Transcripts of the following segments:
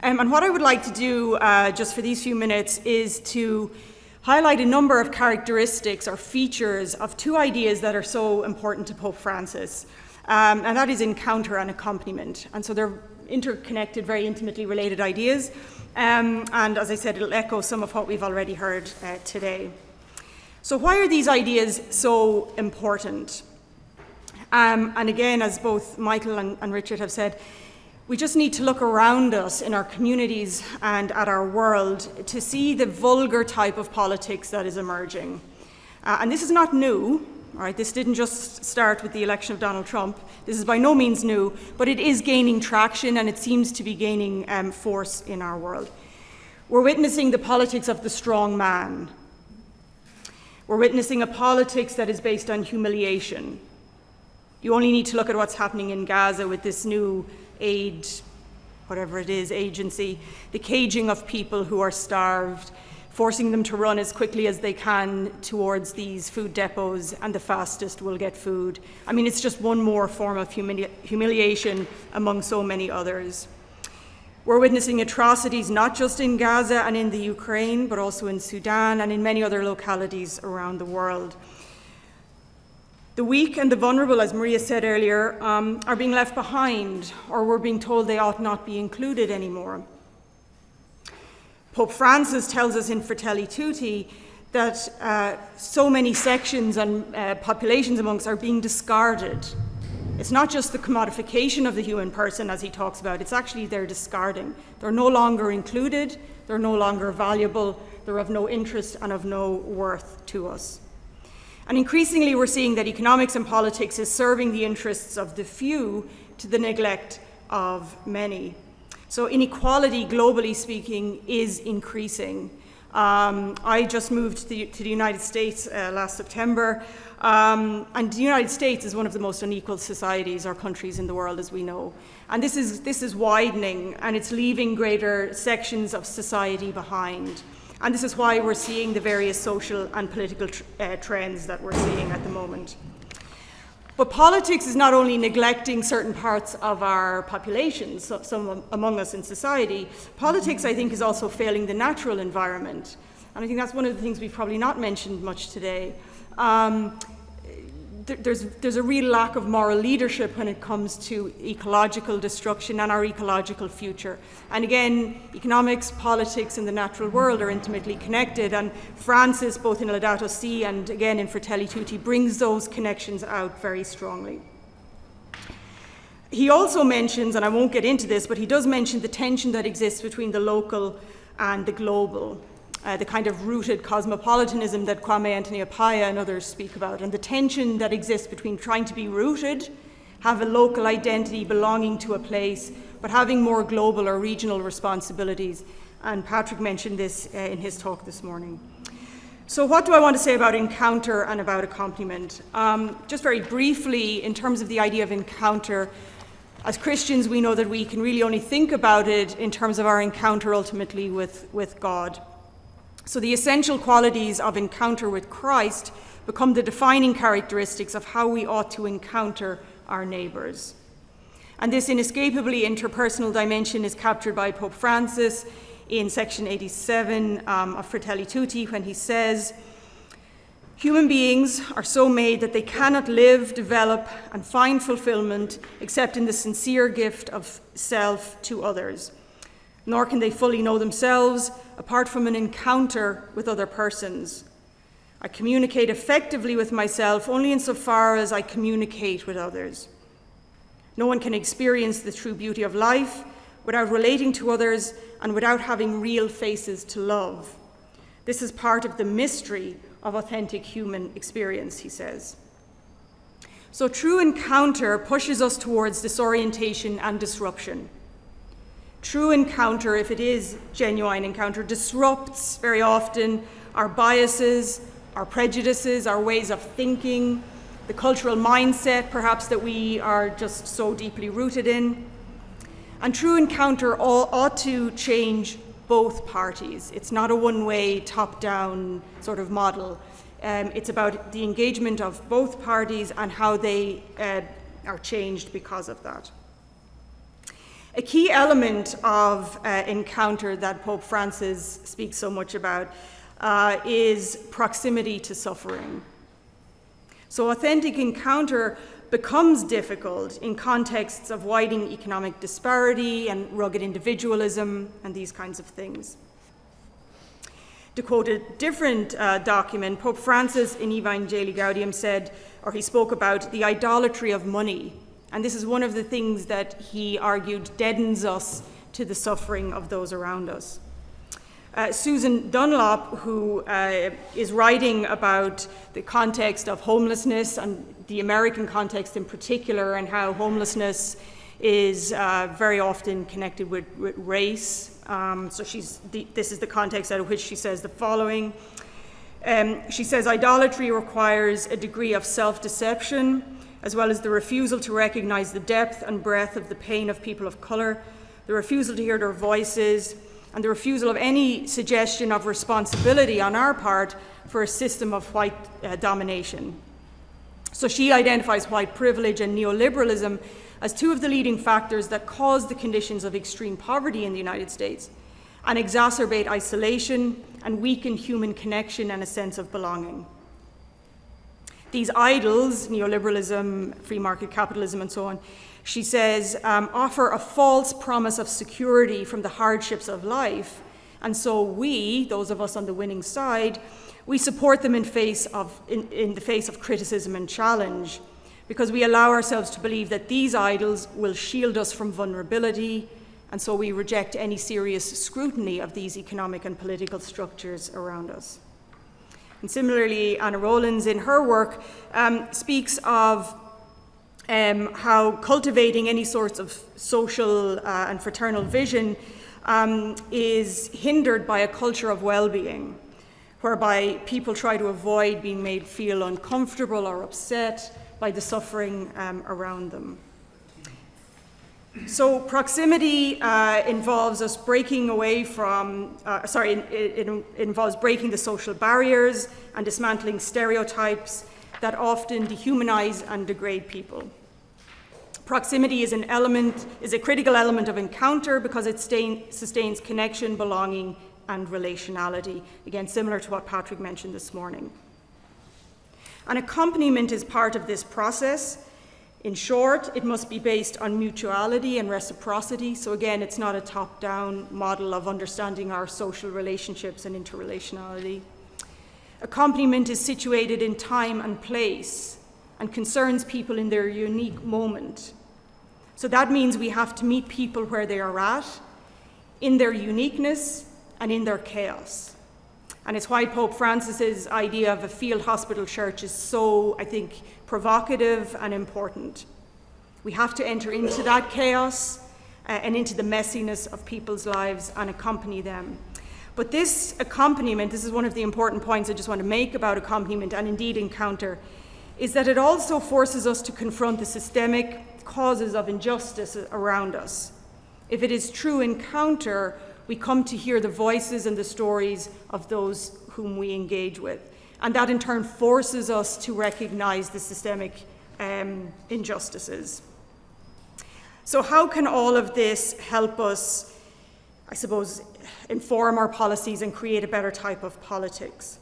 And what I would like to do just for these few minutes is to highlight a number of characteristics or features of two ideas that are so important to Pope Francis, and that is encounter and accompaniment. And so they're interconnected, very intimately related ideas, and as I said, it'll echo some of what we've already heard today. So why are these ideas so important? And again, as both Michael and Richard have said, we just need to look around us in our communities and at our world to see the vulgar type of politics that is emerging. And this is not new, all right? This didn't just start with the election of Donald Trump. This is by no means new, but it is gaining traction and it seems to be gaining force in our world. We're witnessing the politics of the strong man. We're witnessing a politics that is based on humiliation. You only need to look at what's happening in Gaza with this new aid, whatever it is, agency, the caging of people who are starved, forcing them to run as quickly as they can towards these food depots, and the fastest will get food. I mean, it's just one more form of humiliation among so many others. We're witnessing atrocities not just in Gaza and in the Ukraine, but also in Sudan and in many other localities around the world. The weak and the vulnerable, as Maria said earlier, are being left behind, or we're being told they ought not be included anymore. Pope Francis tells us in Fratelli Tutti that so many sections and populations amongst are being discarded. It's not just the commodification of the human person, as he talks about, it's actually their discarding. They're no longer included, they're no longer valuable, they're of no interest and of no worth to us. And increasingly, we're seeing that economics and politics is serving the interests of the few to the neglect of many. So inequality, globally speaking, is increasing. I just moved to the United States last September, and the United States is one of the most unequal societies or countries in the world, as we know. And this is widening, and it's leaving greater sections of society behind. And this is why we're seeing the various social and political trends that we're seeing at the moment. But politics is not only neglecting certain parts of our population, some among us in society, politics, I think, is also failing the natural environment. And I think that's one of the things we've probably not mentioned much today. There's a real lack of moral leadership when it comes to ecological destruction and our ecological future. And again, economics, politics, and the natural world are intimately connected. And Francis, both in Laudato Si and again in Fratelli Tutti, brings those connections out very strongly. He also mentions, and I won't get into this, but he does mention the tension that exists between the local and the global. The kind of rooted cosmopolitanism that Kwame Anthony Appiah and others speak about, and the tension that exists between trying to be rooted, have a local identity belonging to a place, but having more global or regional responsibilities. And Patrick mentioned this in his talk this morning. So what do I want to say about encounter and about accompaniment? Just very briefly, in terms of the idea of encounter, as Christians, we know that we can really only think about it in terms of our encounter ultimately with God. So the essential qualities of encounter with Christ become the defining characteristics of how we ought to encounter our neighbours. And this inescapably interpersonal dimension is captured by Pope Francis in section 87 of Fratelli Tutti when he says, "Human beings are so made that they cannot live, develop, and find fulfillment except in the sincere gift of self to others. Nor can they fully know themselves apart from an encounter with other persons. I communicate effectively with myself only insofar as I communicate with others. No one can experience the true beauty of life without relating to others and without having real faces to love. This is part of the mystery of authentic human experience," he says. So true encounter pushes us towards disorientation and disruption. True encounter, if it is genuine encounter, disrupts very often our biases, our prejudices, our ways of thinking, the cultural mindset perhaps that we are just so deeply rooted in. And true encounter ought to change both parties. It's not a one-way, top-down sort of model. It's about the engagement of both parties and how they are changed because of that. A key element of encounter that Pope Francis speaks so much about is proximity to suffering. So authentic encounter becomes difficult in contexts of widening economic disparity and rugged individualism and these kinds of things. To quote a different document, Pope Francis in Evangelii Gaudium said, or he spoke about the idolatry of money. And this is one of the things that he argued deadens us to the suffering of those around us. Susan Dunlop, who is writing about the context of homelessness and the American context in particular, and how homelessness is very often connected with race. So this is the context out of which she says the following. She says, idolatry requires a degree of self-deception, as well as the refusal to recognize the depth and breadth of the pain of people of color, the refusal to hear their voices, and the refusal of any suggestion of responsibility on our part for a system of white domination. So she identifies white privilege and neoliberalism as two of the leading factors that cause the conditions of extreme poverty in the United States and exacerbate isolation and weaken human connection and a sense of belonging. These idols, neoliberalism, free market capitalism, and so on, she says, offer a false promise of security from the hardships of life. And so we, those of us on the winning side, we support them in the face of criticism and challenge, because we allow ourselves to believe that these idols will shield us from vulnerability, and so we reject any serious scrutiny of these economic and political structures around us. And similarly, Anna Rollins, in her work, speaks of how cultivating any sorts of social and fraternal vision is hindered by a culture of well-being, whereby people try to avoid being made feel uncomfortable or upset by the suffering around them. So proximity involves us breaking away from, it involves breaking the social barriers and dismantling stereotypes that often dehumanize and degrade people. Proximity is a critical element of encounter because it sustains connection, belonging, and relationality. Again, similar to what Patrick mentioned this morning. An accompaniment is part of this process. In short, it must be based on mutuality and reciprocity. So again, it's not a top-down model of understanding our social relationships and interrelationality. Accompaniment is situated in time and place and concerns people in their unique moment. So that means we have to meet people where they are at, in their uniqueness and in their chaos. And it's why Pope Francis's idea of a field hospital church is so, I think, provocative and important. We have to enter into that chaos and into the messiness of people's lives and accompany them. But this accompaniment, this is one of the important points I just want to make about accompaniment and indeed encounter, is that it also forces us to confront the systemic causes of injustice around us. If it is true encounter, we come to hear the voices and the stories of those whom we engage with. And that in turn forces us to recognize the systemic injustices. So how can all of this help us, I suppose, inform our policies and create a better type of politics?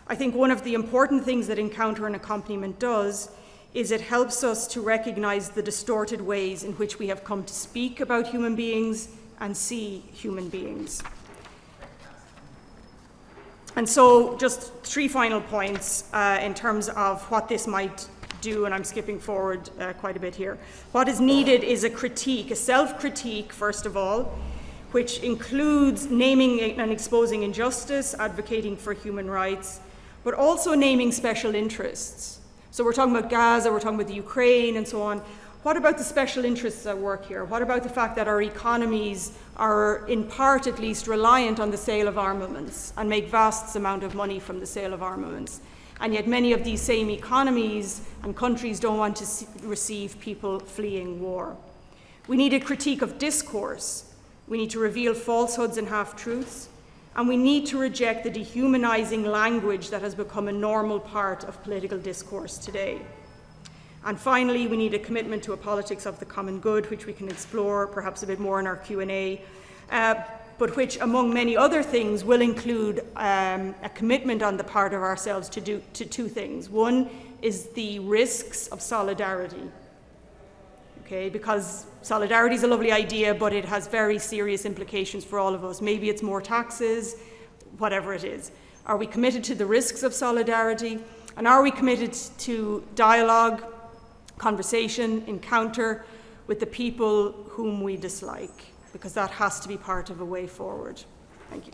I think one of the important things that encounter and accompaniment does is it helps us to recognize the distorted ways in which we have come to speak about human beings and see human beings. And so just 3 final points in terms of what this might do, and I'm skipping forward quite a bit here. What is needed is a critique, a self-critique, first of all, which includes naming and exposing injustice, advocating for human rights, but also naming special interests. So we're talking about Gaza, we're talking about the Ukraine, and so on. What about the special interests at work here? What about the fact that our economies are, in part at least, reliant on the sale of armaments and make vast amounts of money from the sale of armaments? And yet many of these same economies and countries don't want to receive people fleeing war. We need a critique of discourse. We need to reveal falsehoods and half-truths. And we need to reject the dehumanizing language that has become a normal part of political discourse today. And finally, we need a commitment to a politics of the common good, which we can explore perhaps a bit more in our Q&A, but which, among many other things, will include a commitment on the part of ourselves to two things. One is the risks of solidarity, okay? Because solidarity is a lovely idea, but it has very serious implications for all of us. Maybe it's more taxes, whatever it is. Are we committed to the risks of solidarity? And are we committed to dialogue, conversation, encounter with the people whom we dislike? Because that has to be part of a way forward. Thank you.